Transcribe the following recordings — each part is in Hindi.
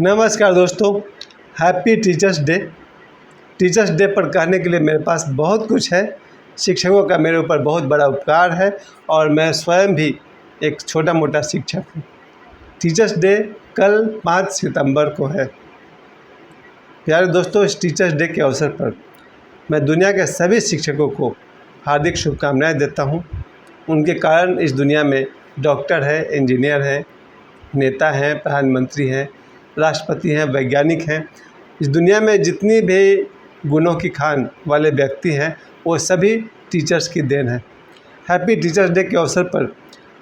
नमस्कार दोस्तों, happy teachers day. Teachers day पर कहने के लिए मेरे पास बहुत कुछ है। शिक्षकों का मेरे ऊपर बहुत बड़ा उपकार है और मैं स्वयं भी एक छोटा मोटा शिक्षक हूँ। टीचर्स डे कल 5 सितंबर को है। प्यारे दोस्तों, इस टीचर्स डे के अवसर पर मैं दुनिया के सभी शिक्षकों को हार्दिक शुभकामनाएं देता हूँ। उनके कारण इस दुनिया में डॉक्टर है, इंजीनियर है, नेता हैं, प्रधानमंत्री हैं, राष्ट्रपति हैं, वैज्ञानिक हैं। इस दुनिया में जितनी भी गुणों की खान वाले व्यक्ति हैं वो सभी टीचर्स की देन है। हैप्पी टीचर्स डे के अवसर पर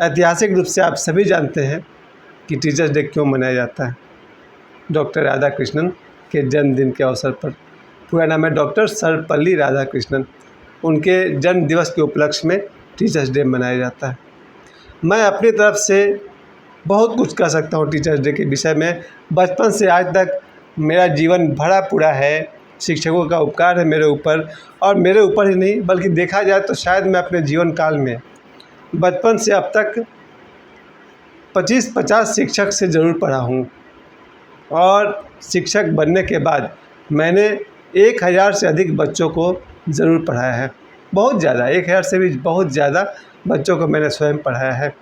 ऐतिहासिक रूप से आप सभी जानते हैं कि टीचर्स डे क्यों मनाया जाता है। डॉक्टर राधाकृष्णन के जन्मदिन के अवसर पर। पूरा नाम है डॉक्टर सर्वपल्ली राधाकृष्णन। उनके जन्म दिवस के उपलक्ष्य में टीचर्स डे मनाया जाता है। मैं अपनी तरफ से बहुत कुछ कह सकता हूँ टीचर्स डे के विषय में। बचपन से आज तक मेरा जीवन भरा पूरा है। शिक्षकों का उपकार है मेरे ऊपर, और मेरे ऊपर ही नहीं बल्कि देखा जाए तो शायद मैं अपने जीवन काल में बचपन से अब तक 25-50 शिक्षक से ज़रूर पढ़ा हूँ। और शिक्षक बनने के बाद मैंने 1000 से अधिक बच्चों को ज़रूर पढ़ाया है। बहुत ज़्यादा, 1000 से भी बहुत ज़्यादा बच्चों को मैंने स्वयं पढ़ाया है।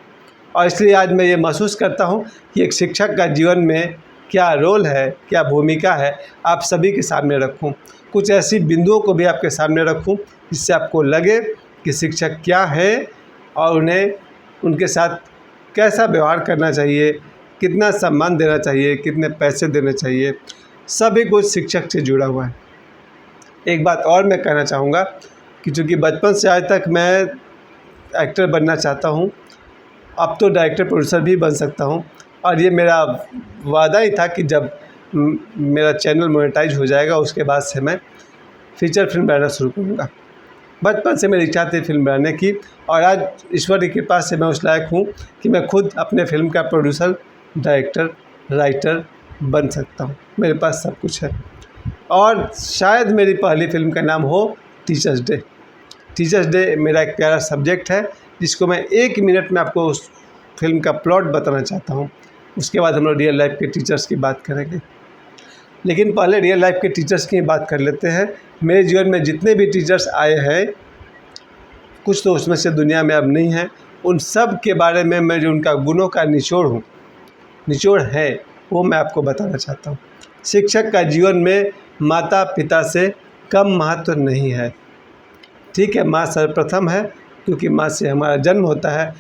और इसलिए आज मैं ये महसूस करता हूँ कि एक शिक्षक का जीवन में क्या रोल है, क्या भूमिका है, आप सभी के सामने रखूँ। कुछ ऐसी बिंदुओं को भी आपके सामने रखूँ जिससे आपको लगे कि शिक्षक क्या है और उन्हें उनके साथ कैसा व्यवहार करना चाहिए, कितना सम्मान देना चाहिए, कितने पैसे देने चाहिए। सभी कुछ शिक्षक से जुड़ा हुआ है। एक बात और मैं कहना चाहूँगा कि चूँकि बचपन से आज तक मैं एक्टर बनना चाहता हूँ, अब तो डायरेक्टर प्रोड्यूसर भी बन सकता हूँ। और ये मेरा वादा ही था कि जब मेरा चैनल मोनेटाइज हो जाएगा उसके बाद से मैं फीचर फिल्म बनाना शुरू करूँगा। बचपन से मेरी इच्छा थी फिल्म बनाने की, और आज ईश्वर की कृपा से मैं उस लायक हूँ कि मैं खुद अपने फिल्म का प्रोड्यूसर, डायरेक्टर, राइटर बन सकता हूँ। मेरे पास सब कुछ है। और शायद मेरी पहली फिल्म का नाम हो टीचर्स डे। टीचर्स डे मेरा एक प्यारा सब्जेक्ट है जिसको मैं 1 मिनट में आपको उस फिल्म का प्लॉट बताना चाहता हूँ। उसके बाद हम लोग रियल लाइफ के टीचर्स की बात करेंगे। लेकिन पहले रियल लाइफ के टीचर्स की बात कर लेते हैं। मेरे जीवन में जितने भी टीचर्स आए हैं, कुछ तो उसमें से दुनिया में अब नहीं हैं, उन सब के बारे में मैं जो उनका गुणों का निचोड़ है वो मैं आपको बताना चाहता हूँ। शिक्षक का जीवन में माता पिता से कम महत्व नहीं है। ठीक है, माँ सर्वप्रथम है क्योंकि माँ से हमारा जन्म होता है।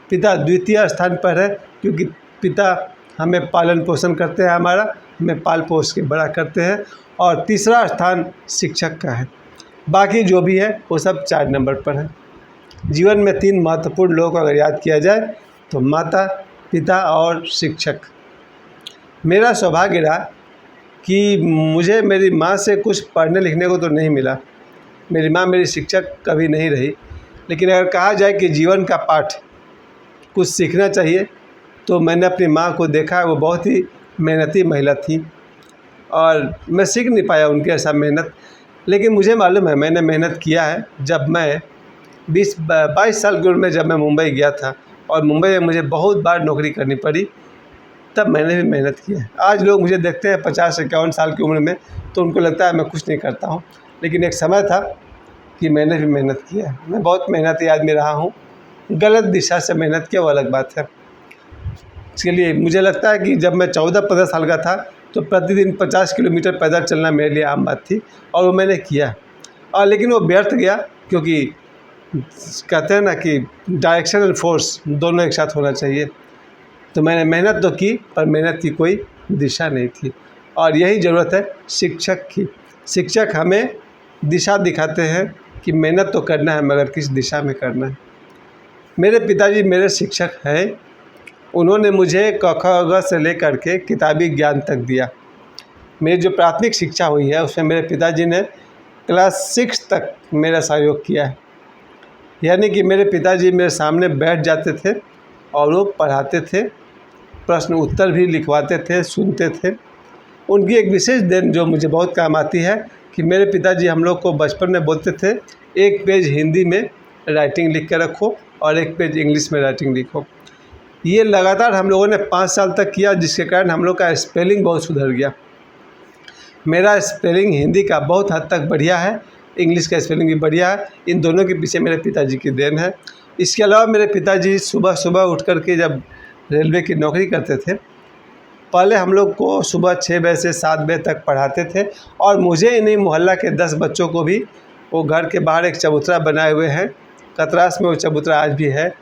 पिता द्वितीय स्थान पर है क्योंकि पिता हमें पालन पोषण करते हैं, हमें पाल पोस के बड़ा करते हैं। और तीसरा स्थान शिक्षक का है। बाकी जो भी है वो सब 4 नंबर पर है। जीवन में 3 महत्वपूर्ण लोगों को अगर याद किया जाए तो माता, पिता और शिक्षक। मेरा सौभाग्य रहा कि मुझे मेरी माँ से कुछ पढ़ने लिखने को तो नहीं मिला। मेरी माँ मेरी शिक्षक कभी नहीं रही। लेकिन अगर कहा जाए कि जीवन का पाठ कुछ सीखना चाहिए तो मैंने अपनी माँ को देखा। वो बहुत ही मेहनती महिला थी और मैं सीख नहीं पाया उनके ऐसा मेहनत। लेकिन मुझे मालूम है मैंने मेहनत किया है। जब मैं 22 साल की उम्र में जब मैं मुंबई गया था और मुंबई में मुझे बहुत बार नौकरी करनी पड़ी, तब मैंने भी मेहनत की है। आज लोग मुझे देखते हैं 50-51 साल की उम्र में तो उनको लगता है मैं कुछ नहीं करता हूँ। लेकिन एक समय था कि मैंने भी मेहनत किया है। मैं बहुत मेहनती आदमी रहा हूँ। गलत दिशा से मेहनत की वो अलग बात है। इसके लिए मुझे लगता है कि जब मैं 14-15 साल का था तो प्रतिदिन 50 किलोमीटर पैदल चलना मेरे लिए आम बात थी, और वो मैंने किया। और लेकिन वो व्यर्थ गया क्योंकि कहते हैं ना कि डायरेक्शन और फोर्स दोनों एक साथ होना चाहिए। तो मैंने मेहनत तो की पर मेहनत की कोई दिशा नहीं थी। और यही ज़रूरत है शिक्षक की। शिक्षक हमें दिशा दिखाते हैं कि मेहनत तो करना है मगर किस दिशा में करना है। मेरे पिताजी मेरे शिक्षक हैं। उन्होंने मुझे क ख ग से लेकर के किताबी ज्ञान तक दिया। मेरी जो प्राथमिक शिक्षा हुई है उसमें मेरे पिताजी ने क्लास 6 तक मेरा सहयोग किया है। यानी कि मेरे पिताजी मेरे सामने बैठ जाते थे और वो पढ़ाते थे, प्रश्न उत्तर भी लिखवाते थे, सुनते थे। उनकी एक विशेष देन जो मुझे बहुत काम आती है कि मेरे पिताजी हम लोग को बचपन में बोलते थे 1 पेज हिंदी में राइटिंग लिख के रखो और 1 पेज इंग्लिश में राइटिंग लिखो। ये लगातार हम लोगों ने 5 साल तक किया, जिसके कारण हम लोग का स्पेलिंग बहुत सुधर गया। मेरा स्पेलिंग हिंदी का बहुत हद तक बढ़िया है, इंग्लिश का स्पेलिंग भी बढ़िया है। इन दोनों के पीछे मेरे पिताजी की देन है। इसके अलावा मेरे पिताजी सुबह सुबह उठ कर के जब रेलवे की नौकरी करते थे, पहले हम लोग को सुबह 6 बजे से 7 बजे तक पढ़ाते थे। और मुझे इन्हीं मोहल्ला के 10 बच्चों को भी, वो घर के बाहर एक चबूतरा बनाए हुए हैं, कतरास में वो चबूतरा आज भी है,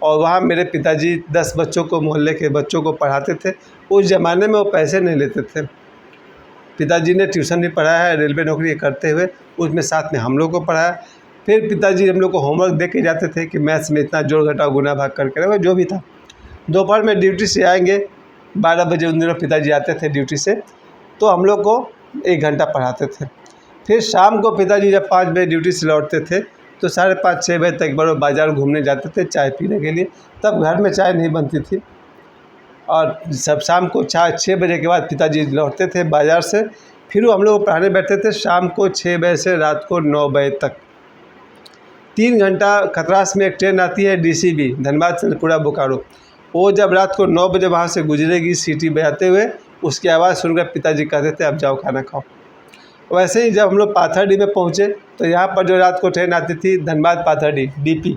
और वहाँ मेरे पिताजी 10 बच्चों को, मोहल्ले के बच्चों को पढ़ाते थे। उस ज़माने में वो पैसे नहीं लेते थे। पिताजी ने ट्यूशन भी पढ़ाया है रेलवे नौकरी करते हुए, उसमें साथ में हम लोग को पढ़ाया। फिर पिताजी हम लोग को होमवर्क दे के जाते थे कि मैथ्स में इतना जोड़ घटाव गुना भाग करके रखो, जो भी था। दोपहर में ड्यूटी से आएंगे, 12 बजे उन दिनों पिताजी आते थे ड्यूटी से, तो हम लोग को 1 घंटा पढ़ाते थे। फिर शाम को पिताजी जब 5 बजे ड्यूटी से लौटते थे, तो 5:30-6 बजे तक एक बार वो बाज़ार घूमने जाते थे चाय पीने के लिए। तब घर में चाय नहीं बनती थी, और सब शाम को 6 बजे के बाद पिताजी लौटते थे बाज़ार से। फिर वो हम लोग पढ़ाने बैठते थे शाम को 6 बजे से रात को 9 बजे तक। 3 घंटा खतरास में एक ट्रेन आती है DCB, धनबाद से पूरा बोकारो। वो जब रात को 9 बजे वहाँ से गुजरेगी सीटी बजाते हुए, उसकी आवाज़ सुनकर पिताजी कहते थे अब जाओ खाना खाओ। वैसे ही जब हम लोग पाथरडी में पहुँचे, तो यहाँ पर जो रात को ट्रेन आती थी धनबाद पाथरडी DP,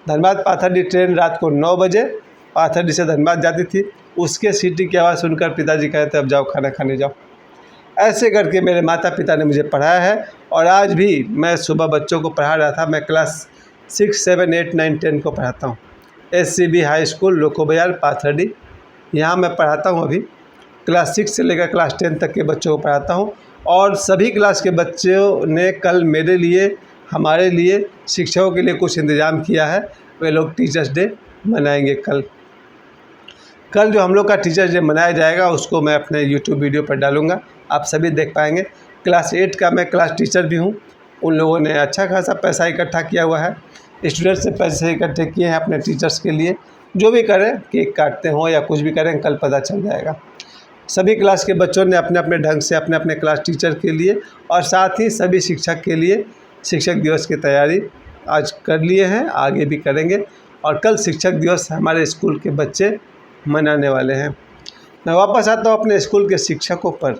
धनबाद पाथरडी ट्रेन रात को 9 बजे पाथरडी से धनबाद जाती थी। उसके सीटी की आवाज़ सुनकर पिताजी कहते अब जाओ खाना खाने जाओ। ऐसे करके मेरे माता पिता ने मुझे पढ़ाया है, और आज भी मैं सुबह बच्चों को पढ़ा रहा था। मैं क्लास 6, 7, 8, 9, 10 को पढ़ाता हूँ। SCB हाई स्कूल लोको बाज़ार पाथरडी, यहाँ मैं पढ़ाता हूँ। अभी क्लास 6 से लेकर क्लास 10 तक के बच्चों को पढ़ाता हूँ। और सभी क्लास के बच्चों ने कल मेरे लिए, हमारे लिए, शिक्षकों के लिए कुछ इंतज़ाम किया है। वे लोग टीचर्स डे मनाएंगे कल जो हम लोग का टीचर्स डे मनाया जाएगा, उसको मैं अपने YouTube वीडियो पर डालूँगा, आप सभी देख पाएंगे। क्लास 8 का मैं क्लास टीचर भी हूँ। उन लोगों ने अच्छा खासा पैसा इकट्ठा किया हुआ है, स्टूडेंट से पैसे इकट्ठे किए हैं अपने टीचर्स के लिए। जो भी करें, केक काटते हों या कुछ भी करें, कल पता चल जाएगा। सभी क्लास के बच्चों ने अपने अपने ढंग से अपने अपने क्लास टीचर के लिए, और साथ ही सभी शिक्षक के लिए शिक्षक दिवस की तैयारी आज कर लिए हैं, आगे भी करेंगे। और कल शिक्षक दिवस हमारे स्कूल के बच्चे मनाने वाले हैं। मैं वापस आता हूँ अपने स्कूल के शिक्षकों पर।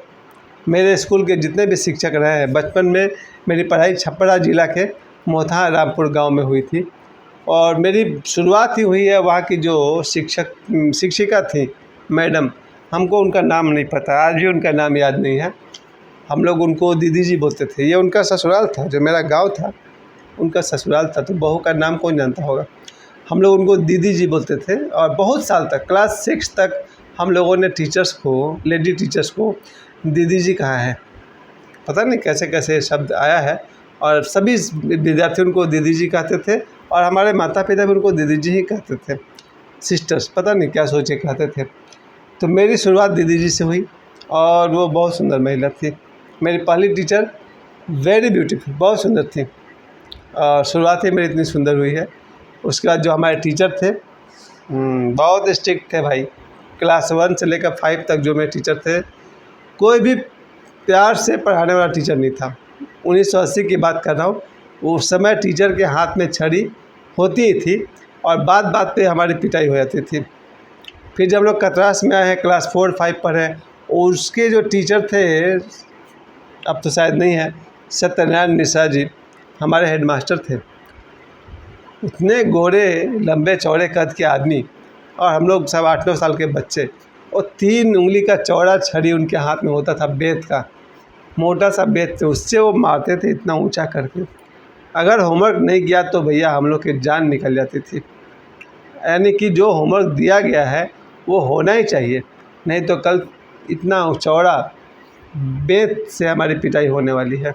मेरे स्कूल के जितने भी शिक्षक रहे हैं, बचपन में मेरी पढ़ाई छपरा ज़िला के मोथा रामपुर गांव में हुई थी, और मेरी शुरुआत ही हुई है। वहाँ की जो शिक्षिका थी मैडम, हमको उनका नाम नहीं पता, आज भी उनका नाम याद नहीं है। हम लोग उनको दीदी जी बोलते थे। ये उनका ससुराल था, जो मेरा गांव था उनका ससुराल था, तो बहू का नाम कौन जानता होगा। हम लोग उनको दीदी जी बोलते थे। और बहुत साल तक, क्लास 6 तक हम लोगों ने टीचर्स को, लेडी टीचर्स को दीदी जी कहा है। पता नहीं कैसे कैसे शब्द आया है, और सभी विद्यार्थी उनको दीदी जी कहते थे, और हमारे माता पिता भी उनको दीदी जी ही कहते थे। सिस्टर्स पता नहीं क्या सोचे कहते थे। तो मेरी शुरुआत दीदी जी से हुई, और वो बहुत सुंदर महिला थी। मेरी पहली टीचर वेरी ब्यूटीफुल, बहुत सुंदर थी, और शुरुआत ही मेरी इतनी सुंदर हुई है। उसके बाद जो हमारे टीचर थे, बहुत स्ट्रिक्ट थे भाई। क्लास 1 से लेकर 5 तक जो मेरे टीचर थे, कोई भी प्यार से पढ़ाने वाला टीचर नहीं था। 1980 की बात कर रहा हूँ। उस समय टीचर के हाथ में छड़ी होती ही थी, और बात बात पे हमारी पिटाई हो जाती थी। फिर जब लोग कतरास में आए हैं, क्लास 4, 5 पढ़े, उसके जो टीचर थे, अब तो शायद नहीं है, सत्यनारायण मिश्रा जी हमारे हेडमास्टर थे। इतने गोरे लंबे चौड़े कद के आदमी, और हम लोग सब 8-9 साल के बच्चे, और 3 उंगली का चौड़ा छड़ी उनके हाथ में होता था, बेत का मोटा सा बेत थे, उससे वो मारते थे इतना ऊंचा करके। अगर होमवर्क नहीं किया तो भैया हम लोग की जान निकल जाती थी। यानी कि जो होमवर्क दिया गया है वो होना ही चाहिए, नहीं तो कल इतना चौड़ा बेत से हमारी पिटाई होने वाली है।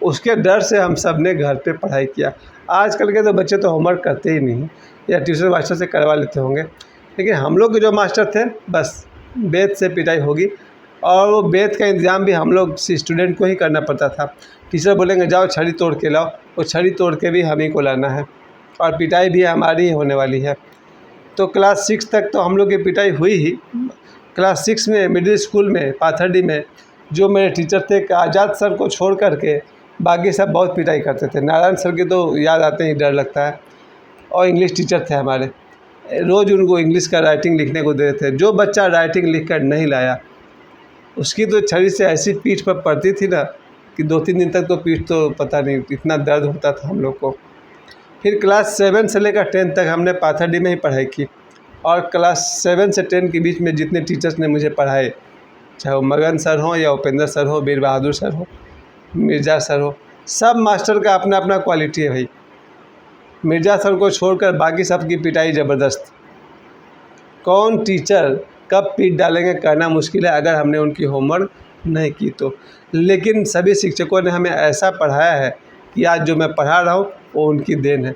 उसके डर से हम सब ने घर पे पढ़ाई किया। आजकल के तो बच्चे तो होमवर्क करते ही नहीं, या ट्यूशन मास्टर से करवा लेते होंगे, लेकिन हम लोग के जो मास्टर थे, बस बेत से पिटाई होगी। और वो बेत का इंतज़ाम भी हम लोग स्टूडेंट को ही करना पड़ता था। टीचर बोलेंगे जाओ छड़ी तोड़ के लाओ, वो छड़ी तोड़ के भी हम ही को लाना है, और पिटाई भी हमारी ही होने वाली है। तो क्लास 6 तक तो हम लोग की पिटाई हुई ही। क्लास 6 में मिडिल स्कूल में पाथरडी में जो मेरे टीचर थे, आज़ाद सर को छोड़ करके बाकी सब बहुत पिटाई करते थे। नारायण सर के तो याद आते ही डर लगता है, और इंग्लिश टीचर थे हमारे। रोज़ उनको इंग्लिश का राइटिंग लिखने को दे देते थे। जो बच्चा राइटिंग लिख कर नहीं लाया उसकी तो छड़ी से ऐसी पीठ पर पड़ती थी ना कि 2-3 दिन तक तो पीठ तो पता नहीं इतना दर्द होता था हम लोग को। फिर क्लास 7 से लेकर 10 तक हमने पाथरडी में ही पढ़ाई की और क्लास 7 से 10 के बीच में जितने टीचर्स ने मुझे पढ़ाए, चाहे वो मगन सर हों या उपेंद्र सर हो, वीर बहादुर सर हो, मिर्ज़ा सर हो, सब मास्टर का अपना अपना क्वालिटी है भाई। मिर्ज़ा सर को छोड़कर बाकी सब की पिटाई ज़बरदस्त। कौन टीचर कब पीट डालेंगे कहना मुश्किल है अगर हमने उनकी होमवर्क नहीं की तो। लेकिन सभी शिक्षकों ने हमें ऐसा पढ़ाया है कि आज जो मैं पढ़ा रहा हूँ वो उनकी देन है।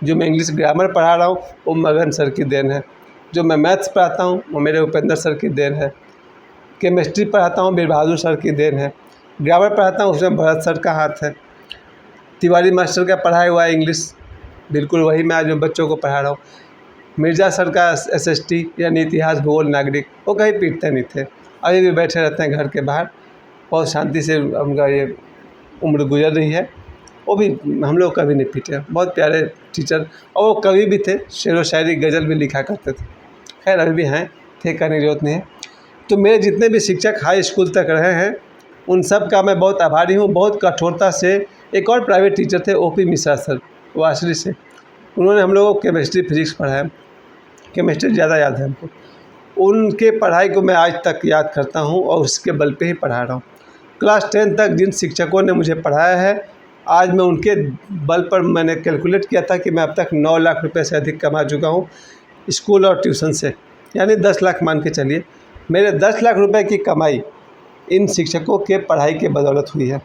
जो मैं इंग्लिश ग्रामर पढ़ा रहा हूँ वो मगन सर की देन है। जो मैं मैथ्स पढ़ाता हूँ वो मेरे उपेंद्र सर की देन है। केमिस्ट्री पढ़ाता हूँ वीर बहादुर सर की देन है। ग्रामर पढ़ाता हूँ उसमें भरत सर का हाथ है। तिवारी मास्टर का पढ़ाया हुआ इंग्लिश बिल्कुल वही मैं आज बच्चों को पढ़ा रहा हूँ। मिर्ज़ा सर का SST यानी इतिहास भूगोल नागरिक वो कहीं पीटते नहीं थे, अभी भी बैठे रहते हैं घर के बाहर, बहुत शांति से उनका ये उम्र गुजर रही है। वो भी हम लोग कभी नहीं पीटे, बहुत प्यारे टीचर। और वो कवि भी थे, शेर व शायरी गज़ल भी लिखा करते थे। खैर अभी भी हैं, थे कहने की ज़रूरत नहीं है। तो मेरे जितने भी शिक्षक हाई स्कूल तक रहे हैं उन सब का मैं बहुत आभारी हूँ। बहुत कठोरता से एक और प्राइवेट टीचर थे OP मिश्रा सर वासरी से, उन्होंने हम लोगों को केमिस्ट्री फिजिक्स पढ़ाया। केमिस्ट्री ज़्यादा याद है हमको। उनके पढ़ाई को मैं आज तक याद करता हूँ और उसके बल पे ही पढ़ा रहा हूँ। क्लास 10 तक जिन शिक्षकों ने मुझे पढ़ाया है आज मैं उनके बल पर मैंने कैलकुलेट किया था कि मैं अब तक 9 लाख रुपए से अधिक कमा चुका हूँ स्कूल और ट्यूशन से, यानी 10 लाख मान के चलिए। मेरे 10 लाख रुपए की कमाई इन शिक्षकों के पढ़ाई के बदौलत हुई है।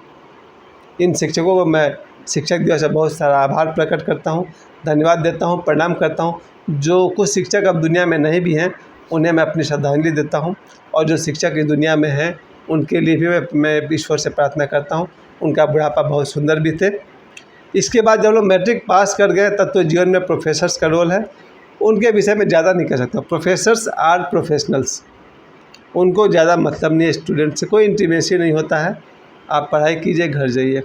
इन शिक्षकों को मैं शिक्षक दिवस से बहुत सारा आभार प्रकट करता हूँ, धन्यवाद देता हूँ, प्रणाम करता हूँ। जो कुछ शिक्षक अब दुनिया में नहीं भी हैं उन्हें मैं अपनी श्रद्धांजलि देता हूँ और जो शिक्षक इस दुनिया में हैं उनके लिए भी मैं ईश्वर से प्रार्थना करता हूँ उनका बुढ़ापा बहुत सुंदर बीते। इसके बाद जब लोग मैट्रिक पास कर गए तब तो जीवन में प्रोफेसर्स का रोल है। उनके विषय में ज़्यादा नहीं कह सकता। प्रोफेसर्स आर प्रोफेशनल्स, उनको ज़्यादा मतलब नहीं है स्टूडेंट से, कोई इंटीमेसी नहीं होता है। आप पढ़ाई कीजिए घर जाइए।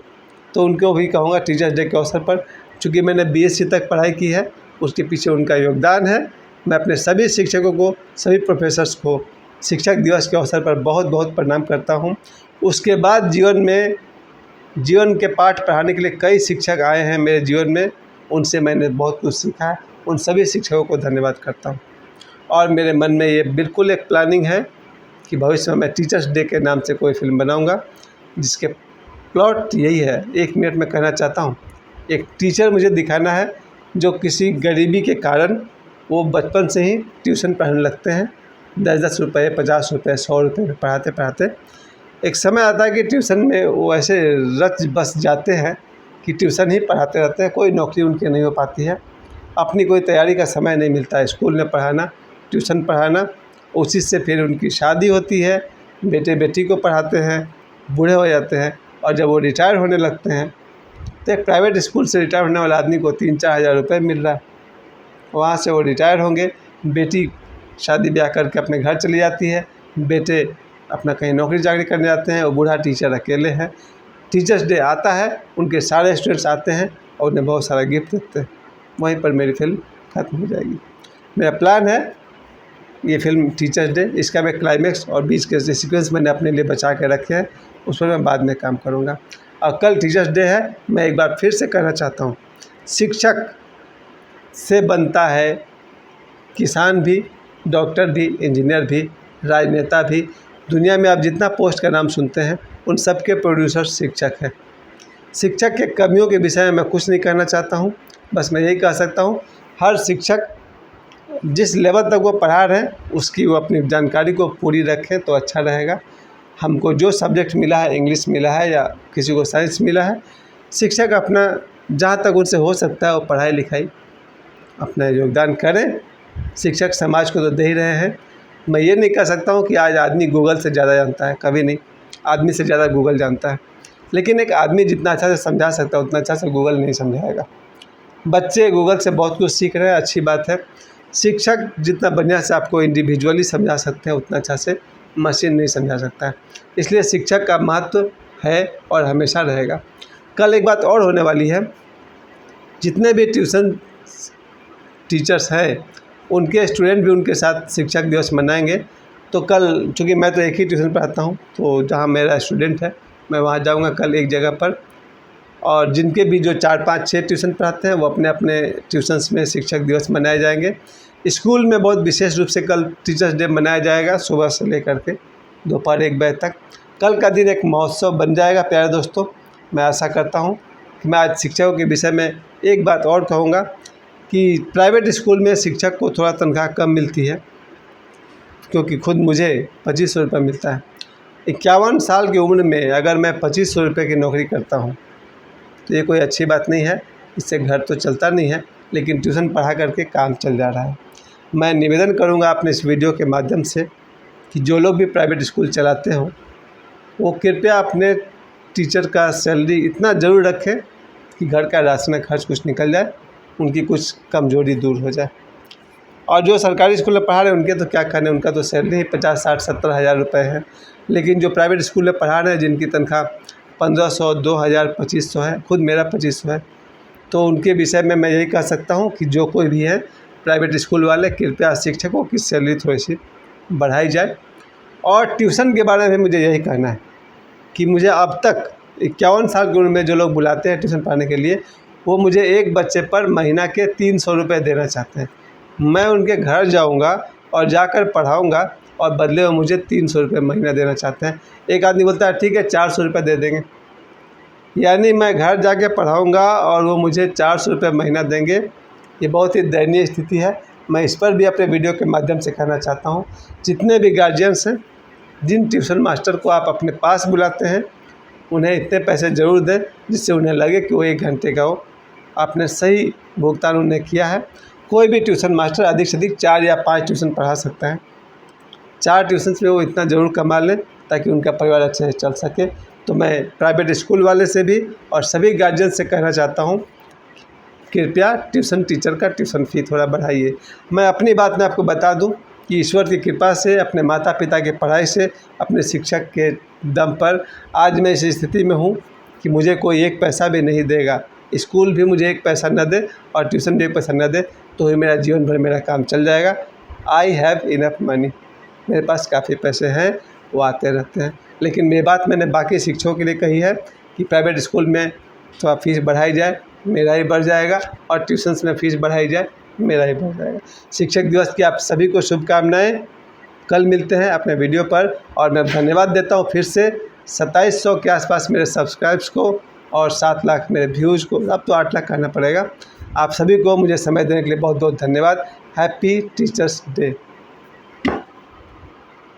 तो उनको भी कहूँगा टीचर्स डे के अवसर पर, चूँकि मैंने BSc तक पढ़ाई की है उसके पीछे उनका योगदान है। मैं अपने सभी शिक्षकों को, सभी प्रोफेसर्स को शिक्षक दिवस के अवसर पर बहुत बहुत प्रणाम करता हूँ। उसके बाद जीवन के पाठ पढ़ाने के लिए कई शिक्षक आए हैं मेरे जीवन में, उनसे मैंने बहुत कुछ सीखा है। उन सभी शिक्षकों को धन्यवाद करता हूँ। और मेरे मन में ये बिल्कुल एक प्लानिंग है कि भविष्य में मैं टीचर्स डे के नाम से कोई फिल्म बनाऊँगा जिसके प्लॉट यही है। 1 मिनट में कहना चाहता हूँ, एक टीचर मुझे दिखाना है जो किसी गरीबी के कारण वो बचपन से ही ट्यूशन पढ़ाने लगते हैं। 10-10 रुपये, 50 रुपये, 100 रुपये पढ़ाते पढ़ाते एक समय आता है कि ट्यूशन में वो ऐसे रच बस जाते हैं कि ट्यूशन ही पढ़ाते रहते हैं, कोई नौकरी उनकी नहीं हो पाती है। अपनी कोई तैयारी का समय नहीं मिलता है। स्कूल में पढ़ाना, ट्यूशन पढ़ाना, उसी से फिर उनकी शादी होती है, बेटे बेटी को पढ़ाते हैं, बूढ़े हो जाते हैं और जब वो रिटायर होने लगते हैं तो एक प्राइवेट स्कूल से रिटायर होने वाला आदमी को 3-4 हज़ार रुपये मिल रहा है। वहाँ से वो रिटायर होंगे, बेटी शादी ब्याह करके अपने घर चली जाती है, बेटे अपना कहीं नौकरी चाकरी करने जाते हैं और बूढ़ा टीचर अकेले हैं। टीचर्स डे आता है, उनके सारे स्टूडेंट्स आते हैं और उन्हें बहुत सारा गिफ्ट देते हैं। वहीं पर मेरी फिल्म ख़त्म हो जाएगी। मेरा प्लान है ये फिल्म टीचर्स डे, इसका मैं क्लाइमेक्स और बीच के सीक्वेंस मैंने अपने लिए बचा के रखे हैं, उस पर मैं बाद में काम करूँगा। और कल टीचर्स डे है। मैं एक बार फिर से कहना चाहता हूँ, शिक्षक से बनता है किसान भी, डॉक्टर भी, इंजीनियर भी, राजनेता भी। दुनिया में आप जितना पोस्ट का नाम सुनते हैं उन सब के प्रोड्यूसर शिक्षक हैं। शिक्षक के कमियों के विषय में मैं कुछ नहीं कहना चाहता हूँ, बस मैं यही कह सकता हूँ हर शिक्षक जिस लेवल तक वो पढ़ा रहे हैं उसकी वो अपनी जानकारी को पूरी रखें तो अच्छा रहेगा। हमको जो सब्जेक्ट मिला है, इंग्लिश मिला है या किसी को साइंस मिला है, शिक्षक अपना जहाँ तक उनसे हो सकता है वो पढ़ाई लिखाई अपना योगदान करें। शिक्षक समाज को तो दे ही रहे हैं। मैं ये नहीं कह सकता हूँ कि आज आदमी गूगल से ज़्यादा जानता है, कभी नहीं। आदमी से ज़्यादा गूगल जानता है, लेकिन एक आदमी जितना अच्छा से समझा सकता है उतना अच्छा से गूगल नहीं समझाएगा। बच्चे गूगल से बहुत कुछ सीख रहे हैं, अच्छी बात है। शिक्षक जितना बढ़िया से आपको इंडिविजुअली समझा सकते हैं उतना अच्छा से मशीन नहीं समझा सकता है। इसलिए शिक्षक का महत्व है और हमेशा रहेगा। कल एक बात और होने वाली है, जितने भी ट्यूशन टीचर्स हैं उनके स्टूडेंट भी उनके साथ शिक्षक दिवस मनाएंगे। तो कल, चूँकि मैं तो एक ही ट्यूशन पढ़ाता हूँ, तो जहाँ मेरा स्टूडेंट है मैं वहाँ जाऊँगा कल एक जगह पर, और जिनके भी जो 4, 5, 6 ट्यूशन पढ़ाते हैं वो अपने अपने ट्यूशन्स में शिक्षक दिवस मनाए जाएंगे। स्कूल में बहुत विशेष रूप से कल टीचर्स डे मनाया जाएगा, सुबह से लेकर के दोपहर 1 बजे तक। कल का दिन एक महोत्सव बन जाएगा प्यारे दोस्तों। मैं आशा करता हूँ कि मैं आज शिक्षकों के विषय में एक बात और कहूँगा कि प्राइवेट स्कूल में शिक्षक को थोड़ा तनख्वाह कम मिलती है, क्योंकि खुद मुझे 2500 रुपये मिलता है। 51 साल की उम्र में अगर मैं 2500 रुपये की नौकरी करता हूँ तो ये कोई अच्छी बात नहीं है। इससे घर तो चलता नहीं है, लेकिन ट्यूशन पढ़ा करके काम चल जा रहा है। मैं निवेदन करूँगा अपने इस वीडियो के माध्यम से कि जो लोग भी प्राइवेट स्कूल चलाते हो वो कृपया अपने टीचर का सैलरी इतना ज़रूर रखें कि घर का राशन खर्च कुछ निकल जाए, उनकी कुछ कमज़ोरी दूर हो जाए। और जो सरकारी स्कूल में पढ़ा रहे हैं उनके तो क्या कहने, उनका तो सैलरी ही 50, 60, 70 हज़ार रुपये है। लेकिन जो प्राइवेट स्कूल में पढ़ा रहे हैं जिनकी तनख्वाह 1500, 2000, 2500 है, खुद मेरा 2500 है, तो उनके विषय में मैं यही कह सकता हूँ कि जो कोई भी है प्राइवेट स्कूल वाले, कृपया शिक्षकों की सैलरी थोड़ी सी बढ़ाई जाए। और ट्यूशन के बारे में मुझे यही कहना है कि मुझे अब तक 51 साल की उम्र में जो लोग बुलाते हैं ट्यूशन पढ़ाने के लिए, वो मुझे एक बच्चे पर महीना के 300 रुपये देना चाहते हैं। मैं उनके घर जाऊंगा और जाकर पढ़ाऊंगा और बदले में मुझे 300 रुपये महीना देना चाहते हैं। एक आदमी बोलता है ठीक है 400 रुपये दे देंगे, यानी मैं घर जाके पढ़ाऊंगा और वो मुझे 400 रुपये महीना देंगे। ये बहुत ही दयनीय स्थिति है। मैं इस पर भी अपने वीडियो के माध्यम से कहना चाहता हूँ, जितने भी गार्जियंस हैं, जिन ट्यूशन मास्टर को आप अपने पास बुलाते हैं, उन्हें इतने पैसे ज़रूर दें जिससे उन्हें लगे कि वो 1 घंटे का हो, आपने सही भुगतान उन्हें किया है। कोई भी ट्यूशन मास्टर अधिक से अधिक 4 या 5 ट्यूशन पढ़ा सकता है। 4 ट्यूशन में वो इतना ज़रूर कमा लें ताकि उनका परिवार अच्छे से चल सके। तो मैं प्राइवेट स्कूल वाले से भी और सभी गार्जियन से कहना चाहता हूँ, कृपया ट्यूशन टीचर का ट्यूशन फ़ी थोड़ा बढ़ाइए। मैं अपनी बात में आपको बता दूँ कि ईश्वर की कृपा से, अपने माता पिता की पढ़ाई से, अपने शिक्षक के दम पर आज मैं इस स्थिति में हूँ कि मुझे कोई 1 पैसा भी नहीं देगा। स्कूल भी मुझे 1 पैसा न दे और ट्यूशन भी 1 पैसा न दे तो ही मेरा जीवन भर मेरा काम चल जाएगा। आई हैव इनफ मनी, मेरे पास काफ़ी पैसे हैं, वो आते रहते हैं। लेकिन ये बात मैंने बाकी शिक्षकों के लिए कही है कि प्राइवेट स्कूल में थोड़ा फ़ीस बढ़ाई जाए, मेरा ही बढ़ जाएगा, और ट्यूशन्स में फ़ीस बढ़ाई जाए, मेरा ही बढ़ जाएगा। शिक्षक दिवस की आप सभी को शुभकामनाएं। कल मिलते हैं अपने वीडियो पर, और मैं धन्यवाद देता हूं फिर से 2700 के आसपास मेरे सब्सक्राइब्स को और 7 लाख मेरे व्यूज़ को। अब तो 8 लाख कहना पड़ेगा। आप सभी को मुझे समय देने के लिए बहुत बहुत धन्यवाद। Happy teachers day.